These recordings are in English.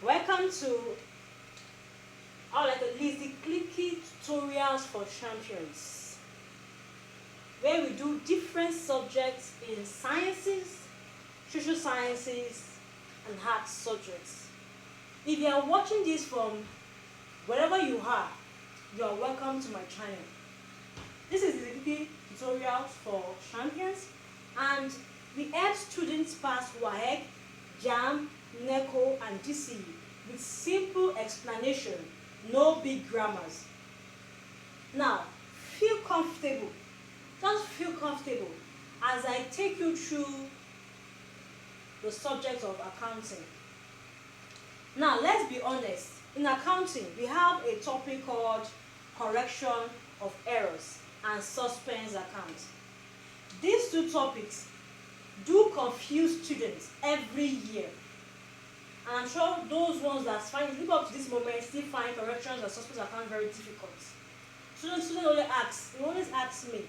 Welcome to our Lizzy Clicky Tutorials for Champions, where we do different subjects in sciences, social sciences, and art subjects. If you are watching this from wherever you are welcome to my channel. This is the Clicky Tutorials for Champions, and we help students pass WAEC, JAMB, NECO, and GCE with simple explanation, no big grammars. Now, feel comfortable, just feel comfortable as I take you through the subject of accounting. Now, let's be honest, in accounting, we have a topic called correction of errors and suspense account. These two topics do confuse students every year. And I'm sure those ones that live up to this moment still find corrections and suspense account very difficult. Students always ask me,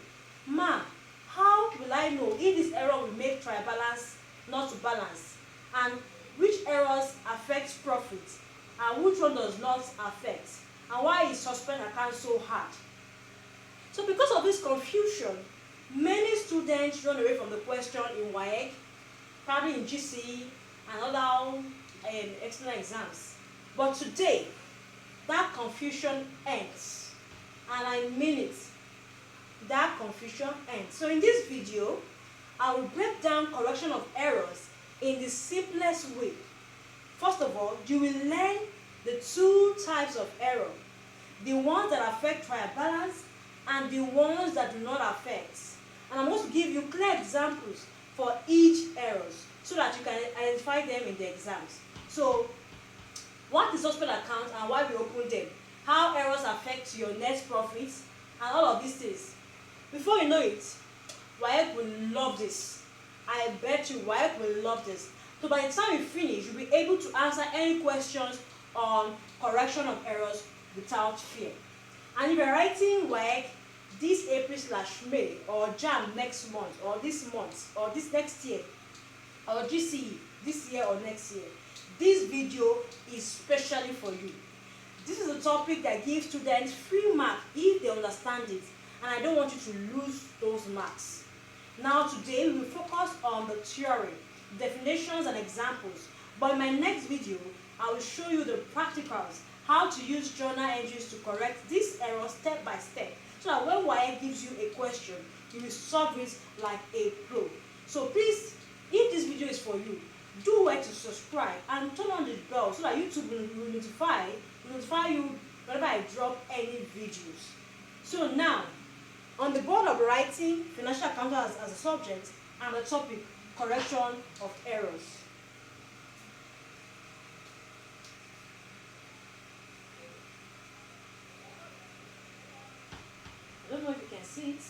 "Ma, how will I know if this error will make trial balance not to balance? And which errors affect profit? And which one does not affect? And why is suspense account so hard?" So because of this confusion, many students run away from the question in WAEC, probably in GCE, and other external exams. But today, that confusion ends, and I mean it. That confusion ends. So in this video, I will break down correction of errors in the simplest way. First of all, you will learn the two types of error: the ones that affect trial balance and the ones that do not affect. And I'm going to give you clear examples for each errors so that you can identify them in the exams. So, what is suspense account and why we open them? How errors affect your net profits and all of these things. Before you know it, WAEC will love this. I bet you WAEC will love this. So by the time you finish, you'll be able to answer any questions on correction of errors without fear. And if you're writing WAEC this April/May, or JAMB next month, or this month, or this next year, or GCE this year or next year, this video is specially for you. This is a topic that gives students free marks if they understand it, and I don't want you to lose those marks. Now today we will focus on the theory, definitions and examples, but in my next video I will show you the practicals, how to use journal entries to correct this error step by step, so that when WAEC gives you a question, you will solve it like a pro. So please, if this video is for you, do well to subscribe and turn on the bell so that YouTube will notify you whenever I drop any videos. So now, on the board of writing financial accounting as a subject, and the topic correction of errors. I don't know if you can see it.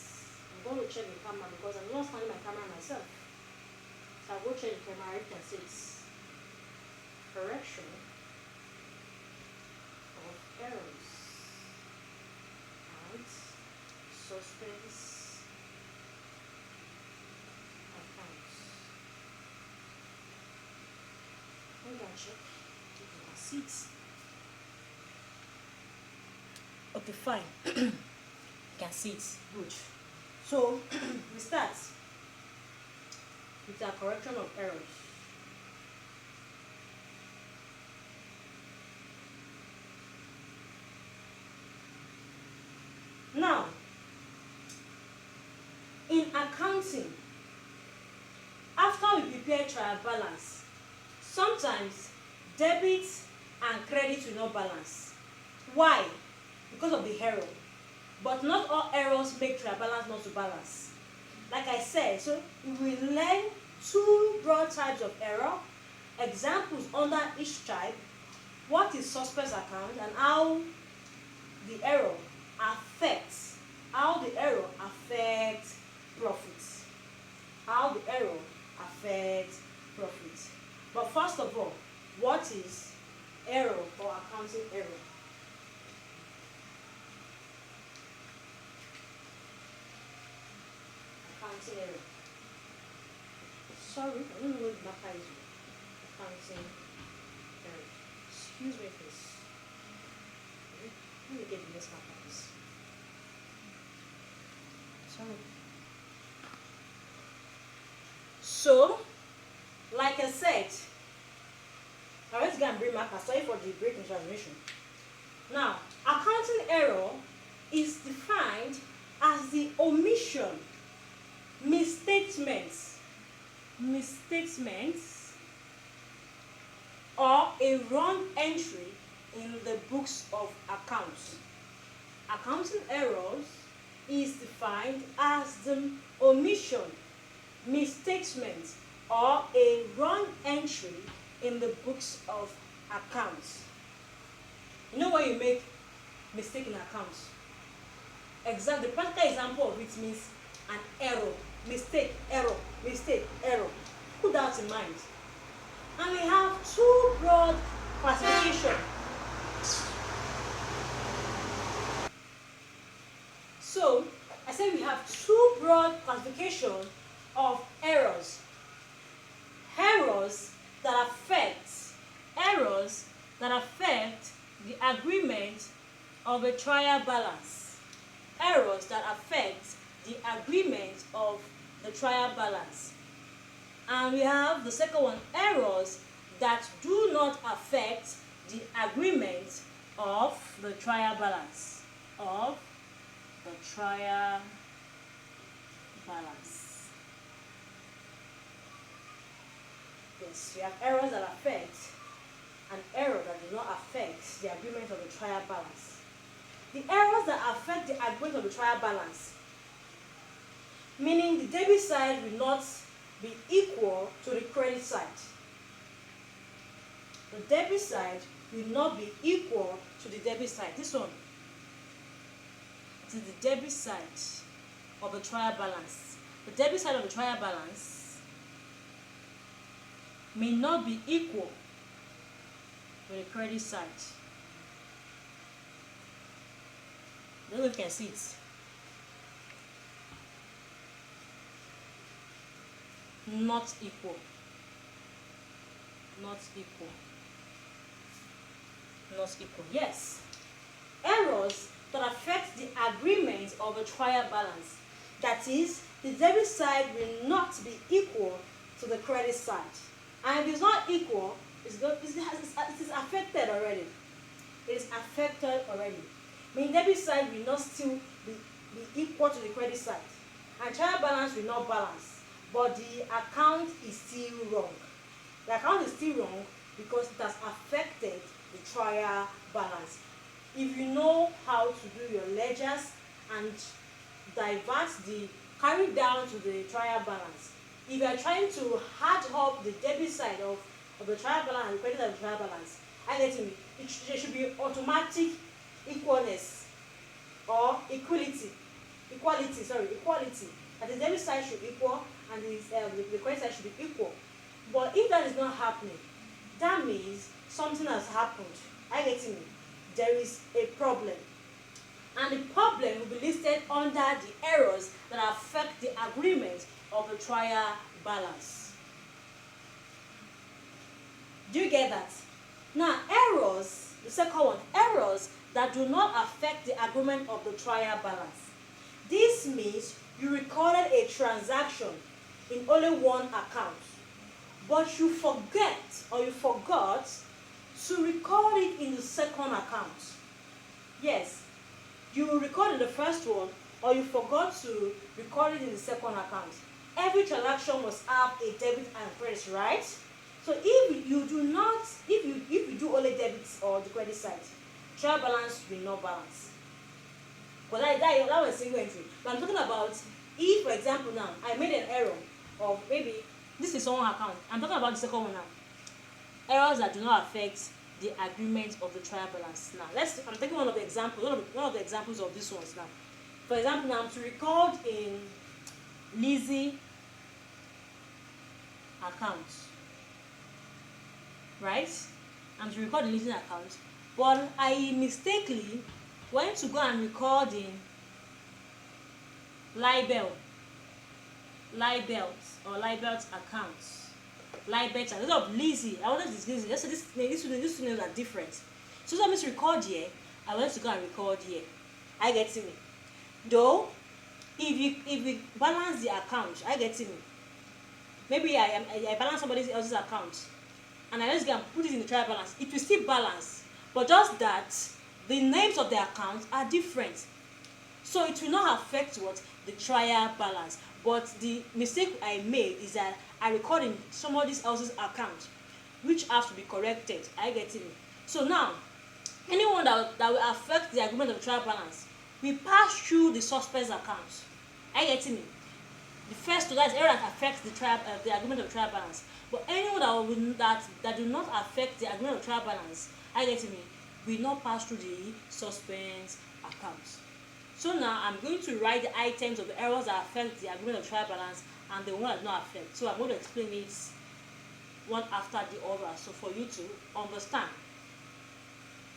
I'm going to check the camera because I'm not standing my camera myself. So I'll go check the camera. You can see it's correction of errors and suspense accounts. I'm going to check if you can see it. Okay, fine. You can see it. Good. So we start with the correction of errors. Now, in accounting, after we prepare trial balance, sometimes debit and credit will not balance. Why? Because of the error. But not all errors make trial balance not to balance. Like I said, so we will learn two broad types of error, examples under each type, what is suspense account, and how the error affects profits. How the error affects profits. But first of all, what is error or accounting error? Accounting error. Sorry, I don't know what the marker is. Accounting error. Excuse me, please. Let me get the next marker, please. Sorry. So, like I said, I went to go and bring marker. Sorry for the break in transmission. Now, accounting error is defined as the omission, misstatements, or a wrong entry in the books of accounts. Accounting errors is defined as the omission, misstatement, or a wrong entry in the books of accounts. You know when you make mistake in accounts? The practical example of it means an error, mistake, error, mistake, error. Put that in mind. And we have two broad classifications. So, I said we have two broad classifications of errors. Errors that affect the agreement of a trial balance. Errors that affect the agreement of the trial balance. And we have the second one, errors that do not affect the agreement of the trial balance. Yes, we have errors that affect and errors that do not affect the agreement of the trial balance. The errors that affect the agreement of the trial balance, meaning the debit side will not be equal to the credit side. The debit side will not be equal to the debit side. This one, it is the debit side of the trial balance. The debit side of the trial balance may not be equal to the credit side. I don't know if you can see it. Not equal. Yes. Errors that affect the agreement of a trial balance. That is, the debit side will not be equal to the credit side. And if it's not equal, it is affected already. It is affected already. Meaning debit side will not still be equal to the credit side. And trial balance will not balance. But the account is still wrong. The account is still wrong because it has affected the trial balance. If you know how to do your ledgers and carry down to the trial balance, if you are trying to add up the debit side of the trial balance and the credit side of the trial balance, there should be automatic equalness or equality. That the debit side should equal and the credit side should be equal. But if that is not happening, that means something has happened. There is a problem. And the problem will be listed under the errors that affect the agreement of the trial balance. Do you get that? Now, errors, the second one, errors that do not affect the agreement of the trial balance. This means you recorded a transaction in only one account, but you forgot to record it in the second account. Yes, you recorded the first one, or you forgot to record it in the second account. Every transaction must have a debit and credit, right? So if you do only debits or the credit side, trial balance will not balance. But that was a single entry. But I'm talking about if, for example, now I made an error of maybe this is one account. I'm talking about the second one now. Errors that do not affect the agreement of the trial balance. Now, I'm taking one of the examples of these ones now. For example, now I'm to record in Lizzie account, right? I'm to record in Lizzie account, but I mistakenly went to go and record in libels accounts. Lie better. Instead of lazy, I wanted this lazy. Let's say these two names are different. So let me record here. I went to go and record here. I get to me. Though, if we balance the account, I get to me. Maybe I balance somebody else's account, and I just go and put it in the trial balance. It will still balance, but just that the names of the accounts are different. So it will not affect what the trial balance. But the mistake I made is that I recorded in somebody else's account, which has to be corrected. I get it. So now, anyone that will affect the agreement of trial balance, we pass through the suspense account. I get it. The first two, that's error that affects the agreement of trial balance. But anyone that do not affect the agreement of trial balance, I get it. Will not pass through the suspense account. So now I'm going to write the items of the errors that affect the agreement of trial balance and the one that does not affect. So I'm going to explain it one after the other, so for you to understand.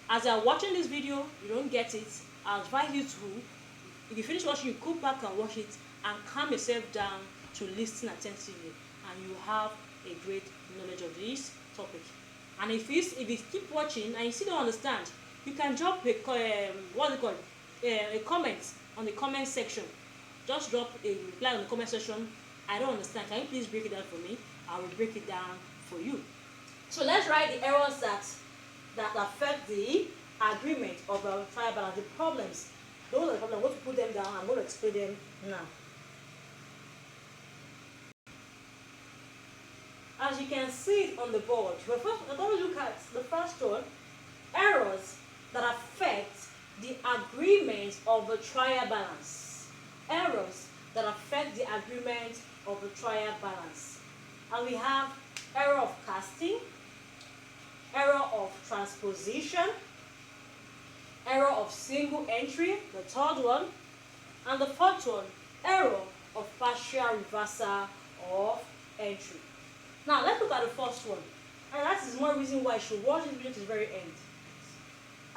As you're watching this video, you don't get it, I advise you to, if you finish watching, you go back and watch it and calm yourself down to listen attentively, and you have a great knowledge of this topic. And if you keep watching and you still don't understand, you can drop a comment on the comment section. Just drop a reply on the comment section. I don't understand. Can you please break it down for me? I will break it down for you. So let's write the errors that affect the agreement of the trial balance. The problems. Those are the problems. I'm going to put them down. I'm going to explain them now. As you can see it on the board, we're going to look at the first one, errors that affect the agreement of the trial balance. Errors that affect the agreement of the trial balance. And we have error of casting, error of transposition, error of single entry, the third one, and the fourth one, error of partial reversal of entry. Now let's look at the first one, and that is one reason why you should watch this video to the very end.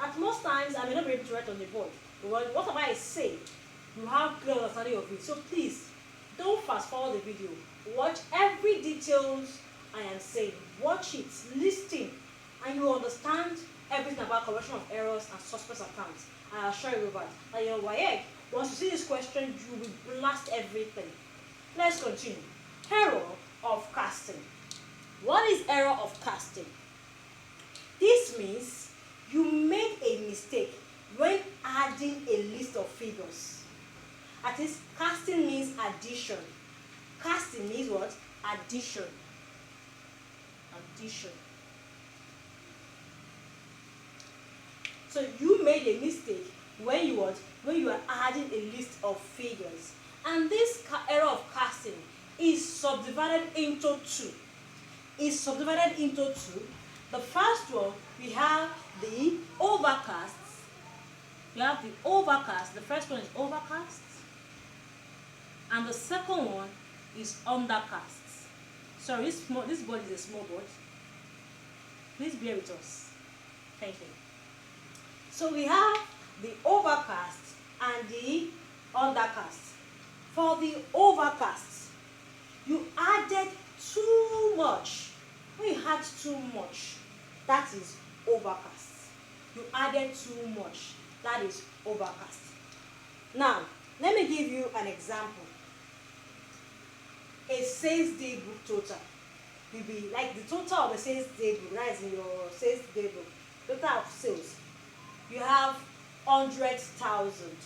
At most times, I may not be able to write on the board, but whatever I say, you have clear understanding of it. So please, don't fast forward the video. Watch every details I am saying. Watch it, listen, and you will understand everything about correction of errors and suspense accounts. I assure you that your WAEC, once you see this question, you will blast everything. Let's continue. Error of casting. What is error of casting? This means you made a mistake when adding a list of figures. That is, casting means addition. Casting means what? Addition. Addition. So you made a mistake when you are adding a list of figures. And this error of casting is subdivided into two. Is subdivided into two. The first one, we have the overcast. We have the overcast. The first one is overcast. And the second one is undercast. Sorry, this board is a small board. Please bear with us. Thank you. So we have the overcast and the undercast. For the overcast, you added too much. When you add too much, that is overcast. You added too much, that is overcast. Now, let me give you an example. A sales day book total will be like the total of a sales day book, that is in your sales day book, total of sales. You have 100,000,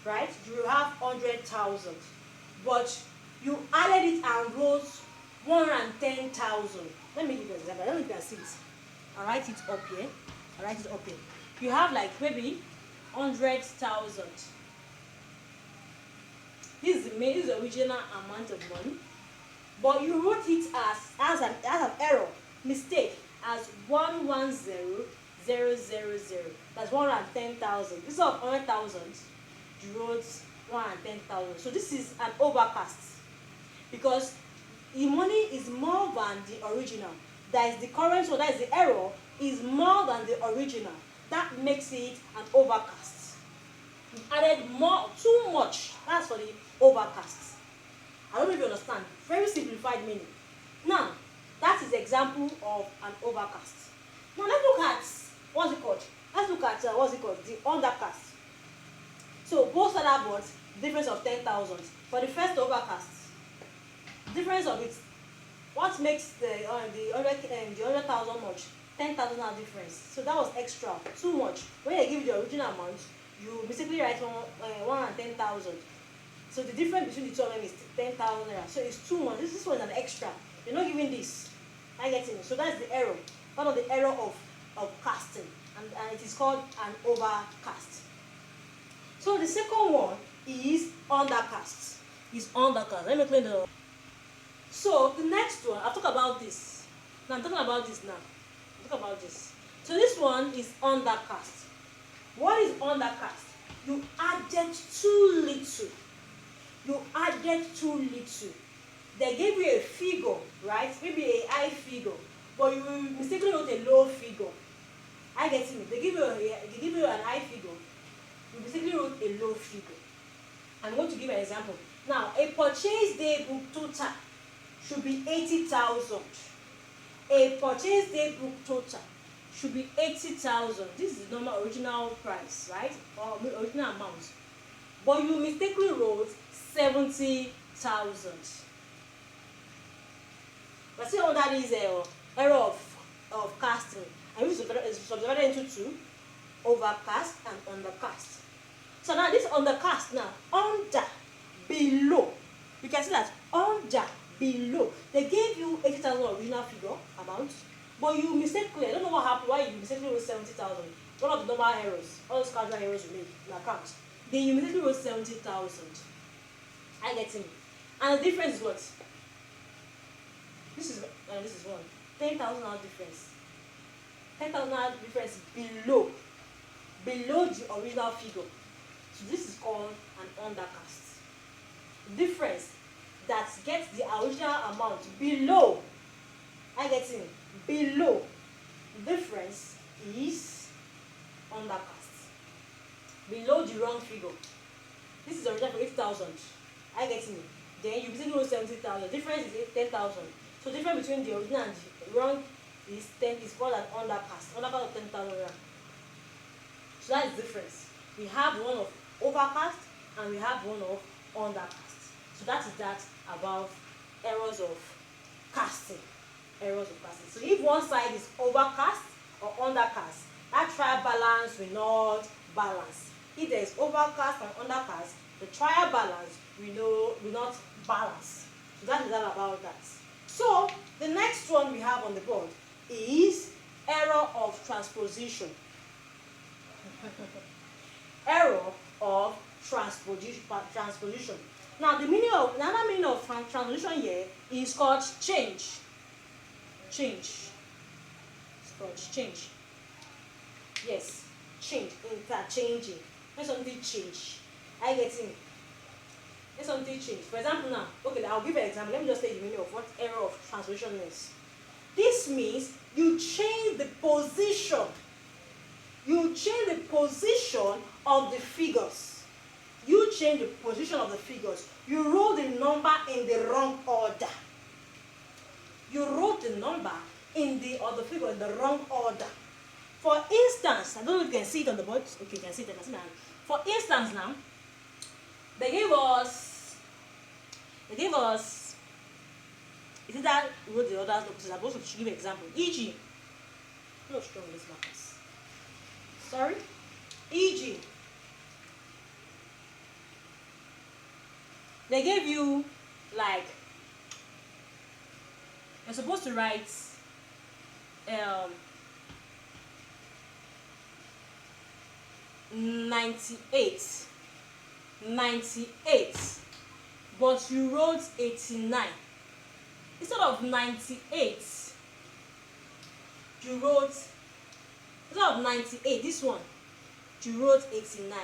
right? You have 100,000, but you added it and wrote 110,000. Let me give you an example. I don't know if you can see it. I'll write it up here. I'll write it up here. You have like maybe 100,000. This is the original amount of money, but you wrote it as an error, mistake, as 110,000. That's 110,000. This is of 100,000. You wrote 110,000. So this is an overcast because the money is more than the original. That is the current one. That is the error is more than the original. That makes it an overcast. You added too much. That's for the overcast. I don't know if you understand. Very simplified meaning. Now, that is example of an overcast. Now let's look at what's it called? Let's look at the undercast. So both standard boards, difference of 10,000. For the first overcast, difference of it, what makes the 100,000 much? 10,000 difference. So that was extra, too much. When they give you the original amount, you basically write 110,000. So the difference between the two of them is 10,000 naira. So it's too much. This one is an extra. You're not giving this. I get it. So that's the error. One of the error of casting, and it is called an overcast. So the second one is undercast. Let me clean the. So the next one, I'll talk about this. Now I'm talking about this now. Talk about this. So this one is undercast. What is undercast? You added too little. They gave you a figure, right? Maybe a high figure, but you mistakenly wrote a low figure. I get it. They give you an high figure. You mistakenly wrote a low figure. I'm going to give an example. Now, a purchase day book total should be 80,000. A purchase day book total should be 80,000. This is the normal original price, right? Or original amount. But you mistakenly wrote 70,000. But see how that is error of casting. And we subdivided into two: overcast and undercast. So now this undercast now, under, below. You can see that under, below. They gave you 80,000 original figure amount, but you mistakenly, I don't know what happened, why you mistakenly wrote 70,000. One of the normal errors, all those casual errors you make in account. Then you mistakenly wrote 70,000. I get it. And the difference is what? This is one. 10,000 difference. 10,000 difference below the original figure. So this is called an undercast. Difference that gets the original amount below. I get it. Below. Difference is undercast. Below the wrong figure. This is original for 8,000. I get it. Then you basically wrote 70,000. Difference is 10,000. So difference between the original and the wrong is 10 is called an undercast. Undercast of 10,000 rand. So that is the difference. We have one of overcast and we have one of undercast. So that is that about errors of casting. Errors of casting. So if one side is overcast or undercast, that trial balance will not balance. If there is overcast and undercast, the trial balance will not balance. So that is all about that. So the next one we have on the board is error of transposition. Error of transposition. Now the another meaning of transposition here is called change. It's called change. Yes, change, interchanging. Let something change. I get it. Let something change. For example now, okay, I'll give an example. Let me just say the meaning of what error of transposition means. This means you change the position. You change the position of the figures. You change the position of the figures. You wrote the number in the wrong order. You wrote the number or the figure in the wrong order. For instance, I don't know if you can see it on the board. Okay, you can see it. Now. For instance, now they gave us. Is it that we wrote the others? Because I'm supposed to give an example. E.g. No strong this markers. Sorry. E.g. They gave you like you're supposed to write 98, but you wrote 89. Instead of 98, you wrote, instead of 98, this one, you wrote 89.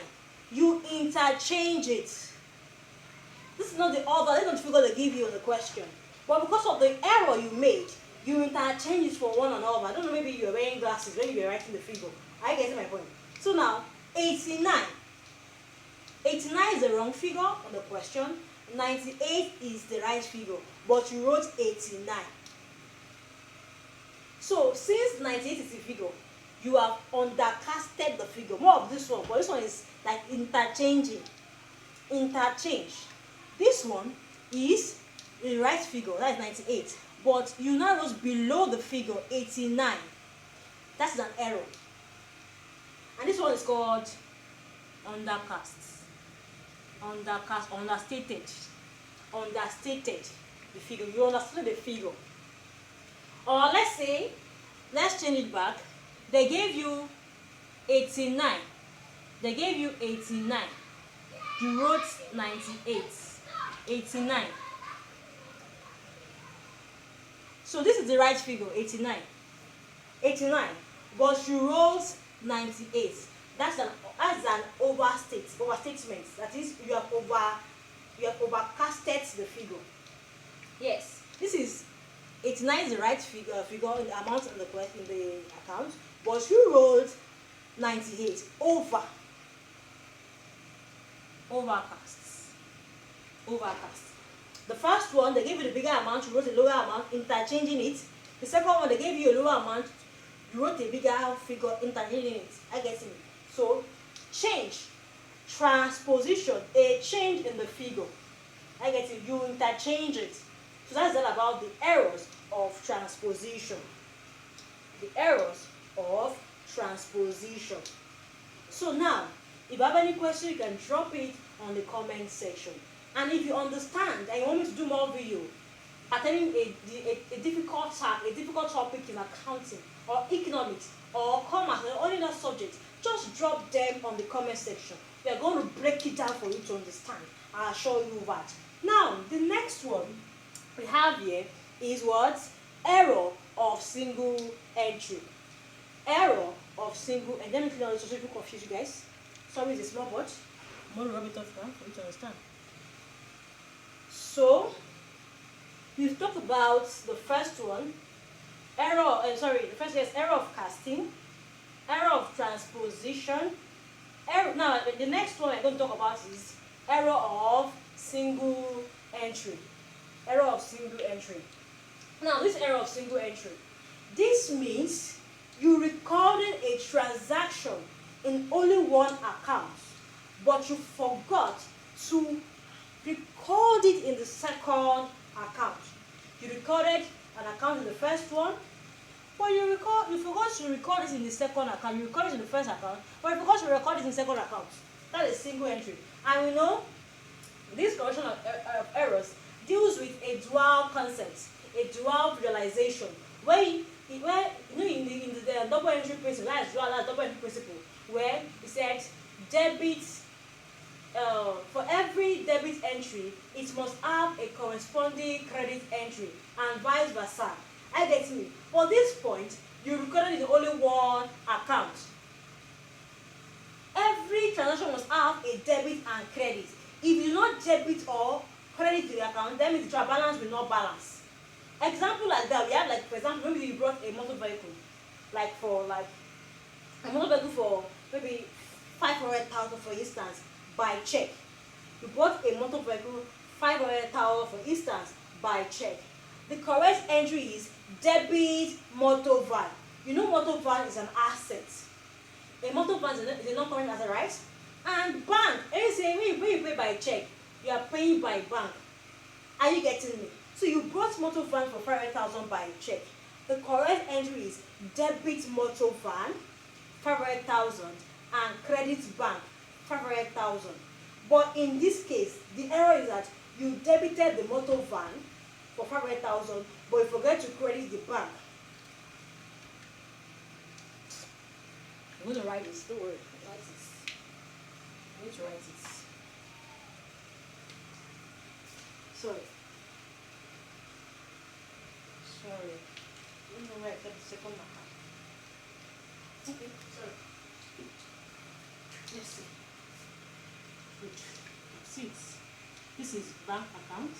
You interchange it. This is not the order, this is not the figure they give you in the question. But because of the error you made, you interchange it for one another. I don't know, maybe you were wearing glasses when you were writing the figure. I get my point. So now, 89. 89 is the wrong figure on the question. 98 is the right figure, but you wrote 89. So since 98 is the figure, you have undercasted the figure. More of this one, but this one is like interchanging. Interchange. This one is the right figure, that is 98. But you now goes below the figure 89. That's an error. And this one is called undercast. Undercast, understated. Understated the figure. You understood the figure. Or let's say, let's change it back. They gave you 89. They gave you 89. You wrote 98. 89. So this is the right figure, 89. 89. But you wrote 98. That's an overstatement. That is, you have overcasted the figure. Yes, this is 89 is the right figure in the amount in the account, but you wrote 98 over. Overcast. The first one, they gave you the bigger amount, you wrote a lower amount, interchanging it. The second one, they gave you a lower amount, you wrote a bigger figure, interchanging it. I get it. So, change, transposition, a change in the figure. I get it. You interchange it. So that's all about the errors of transposition. The errors of transposition. So now, if you have any question, you can drop it on the comment section. And if you understand and you want me to do more video attending a difficult topic in accounting or economics or commerce or any other subject, just drop them on the comment section. We are going to break it down for you to understand. I'll show you that. Now, the next one we have here is what? Error of single entry. Error of single, and let me clear this so people confuse you guys. Sorry, it's a small board. I'm going to rub it off now for you to understand. So, we've talked about the first one. The first is error of casting, error of transposition. Now, the next one I'm going to talk about is error of single entry. Error of single entry. Now, this error of single entry, this means you recorded a transaction in only one account, but you forgot to record it in the second account. You recorded an account in the first one, but you forgot to record it in the second account. You recorded it in the first account, but you forgot to record it in the second account. That is single entry. And we know this correction of errors deals with a dual concept, a dual visualization, where in the double entry principle, that is dual double entry principle, where it said debit. For every debit entry, it must have a corresponding credit entry, and vice versa. I get me. For this point, you recorded in only one account. Every transaction must have a debit and credit. If you do not debit or credit to the account, that means the trial balance will not balance. Example like that, we have like, for example, maybe you brought a motor vehicle, a motor vehicle for maybe 500,000 for instance, by check. You bought a motor vehicle 500,000 for instance by check. The correct entry is debit motor van. You know motor van is an asset. A motor van is a non-current asset, right? And bank, when you pay by check, you are paying by bank. Are you getting me? So you brought motor van for 500,000 by check. The correct entry is debit motor van 500,000 and credit bank 500,000. But in this case, the error is that you debited the motor van for 500,000, but you forget to credit the bank. I'm going to write this. Don't worry. Write this. I need to write it. Sorry. I don't know where I kept the second marker. Okay, sorry. Let's see. Good. 6. This is bank account.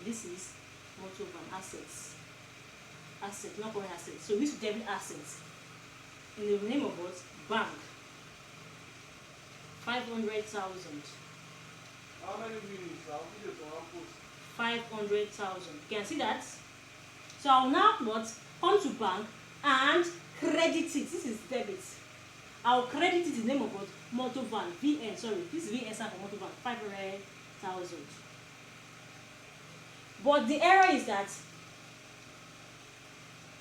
This is motor van assets. Asset, not current assets. So we should debit assets. In the name of what? Bank. 500,000. How many minutes? I'll give you one post. 500,000. You can see that? So I'll now what? come to bank and credit it. This is debit. I'll credit it in the name of what? Motor van. VN, sorry. This is VN for motor van. 500,000. But the error is that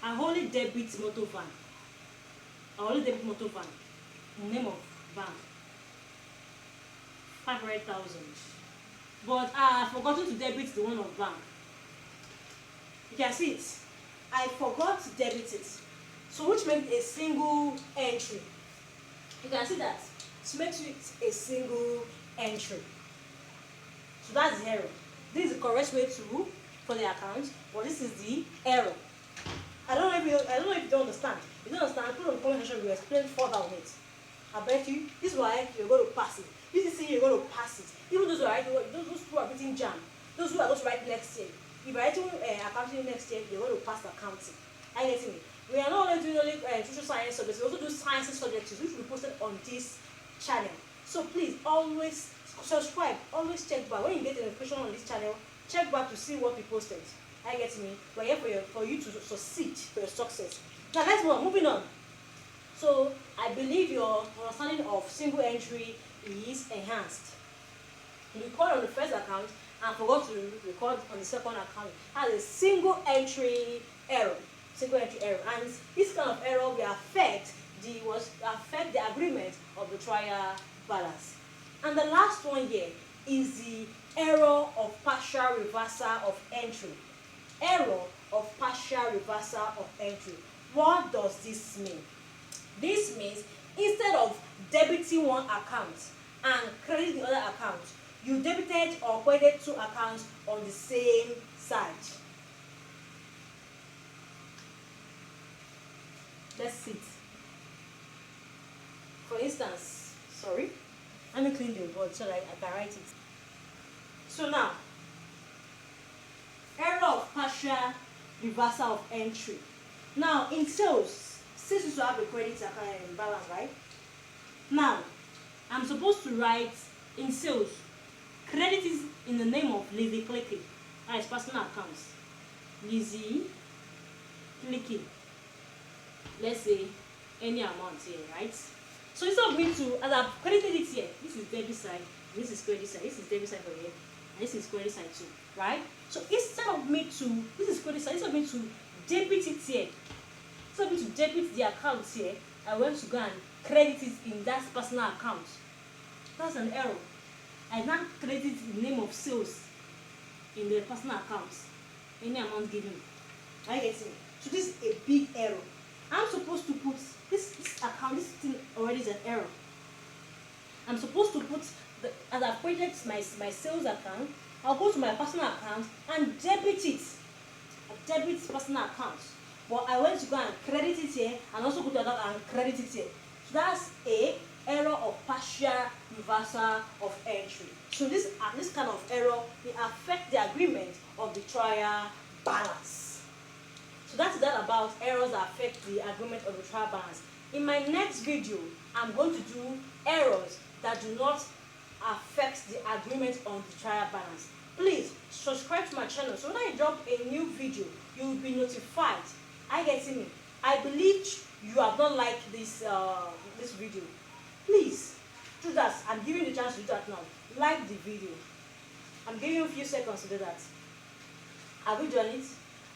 I only debit motor van. I only debit motor van in the name of bank. 500,000. But I have forgotten to debit the one of bank. You can see it. I forgot to debit it. So which makes a single entry. You can see that. It makes it a single entry. So that's the error. This is the correct way to for the account, but this is the error. I don't know if you don't understand. If you don't understand, put on the comment section, we'll explain further on it. I bet you this is why you're going to pass it. This is you're going to pass it. Even those who are writing, those who are writing JAMB, those who are going to write next year. If you're writing accounting next year, you're going to pass accounting. Are you getting me? We are not only doing social science subjects, we also do sciences subjects, which will be posted on this channel. So please always subscribe, always check back. When you get a notification on this channel, check back to see what we posted. Are you getting me? We're here for you to succeed, for your success. Now let's move on. Moving on. So I believe your understanding of single entry is enhanced. You record on the first account and forgot to record on the second account. Has a single entry error. Single entry error, and this kind of error will affect the agreement of the trial balance. And the last one here is the error of partial reversal of entry. Error of partial reversal of entry. What does this mean? This means instead of debiting one account and crediting the other account, you debited or credited two accounts on the same side. Let's see it. For instance, sorry, let me clean the board so that I can write it. So now, error of partial reversal of entry. Now in sales used to have a credit account balance, right? Now I'm supposed to write in sales, credit is in the name of Lizzie Clicky. That is personal accounts. Lizzie Clicky. Let's say any amount here, right? So instead of me to, as I've credited it here, this is debit side, this is credit side, this is debit side for here, and this is credit side too, right? So instead of me to, this is credit side, instead of me to debit it here, instead of me to debit the account here, I went to go and credit it in that personal account. That's an error. I now credited the name of sales in the personal account, any amount given. Are you getting it? So this is a big error. I'm supposed to put this account, this thing already is an error. I'm supposed to put, as I've created my sales account, I'll go to my personal account and debit it. Debit personal account. But I went to go and credit it here and also go to that and credit it here. So that's a error of partial reversal of entry. So this kind of error will affect the agreement of the trial balance. So that's that about errors that affect the agreement of the trial balance. In my next video, I'm going to do errors that do not affect the agreement on the trial balance. Please subscribe to my channel so when I drop a new video, you will be notified. Are you getting me? I believe you have not liked this this video. Please do that. I'm giving you the chance to do that now. Like the video. I'm giving you a few seconds to do that. Have you done it?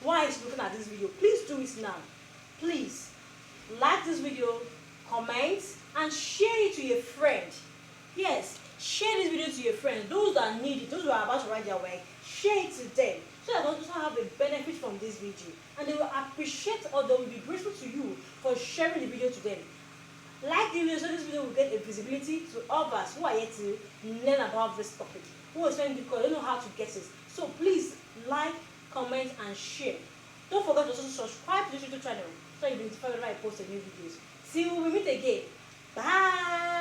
Why is looking at this video? Please do it now. Please like this video, comment, and share it to your friend. Yes, share this video to your friends. Those that need it, those who are about to write their work, share it to them so that they also have a benefit from this video, and they will appreciate or they will be grateful to you for sharing the video to them. Like the video so this video will get a visibility to others who are yet to learn about this topic, who are saying because they don't know how to get it. So please like, comment, and share. Don't forget to also subscribe to this YouTube channel so you'll be notified when I post a new videos. See you when we meet again. Bye.